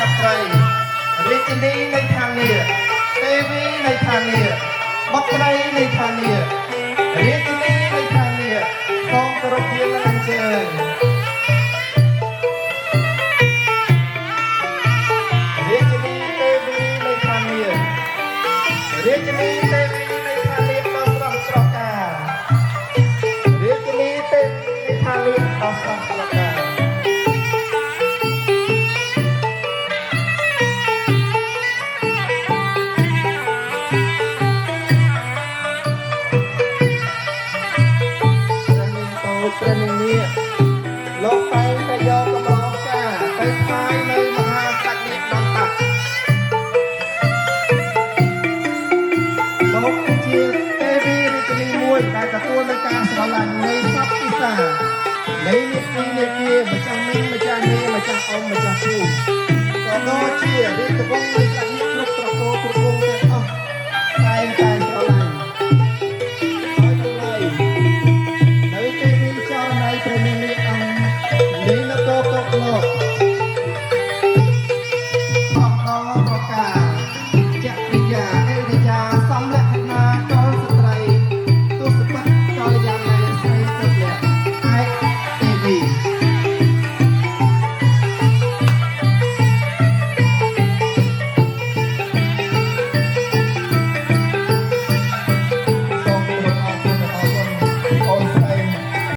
สตรีរាជនីនៃឋានីទេវីនៃឋានីបុត្រីនៃឋានីរាជនីនៃឋានីកងគោរពលាអញ្ជើញរាជនីទេវីនៃឋានីរាជនីទេវីនៃឋានីដល់ស្រស់ស្រការាជនីទេវីនៃឋានីដល់ស្រស់ស្រកា ព្រះនាងនាគលោកតែងតែយកកំឡោងចាទៅថ្វាយនៅមហាសក្តិបណ្ឌិតលោកគឺជាទេវីរាជនីមួយដែលទទួលនឹងការស្រឡាញ់នៃសពពិសានៃនាគនាគាម្ចាស់មីងម្ចាស់នាម្ចាស់អ៊ំម្ចាស់គ្រូក៏ដូចជារាជវង្សនៃ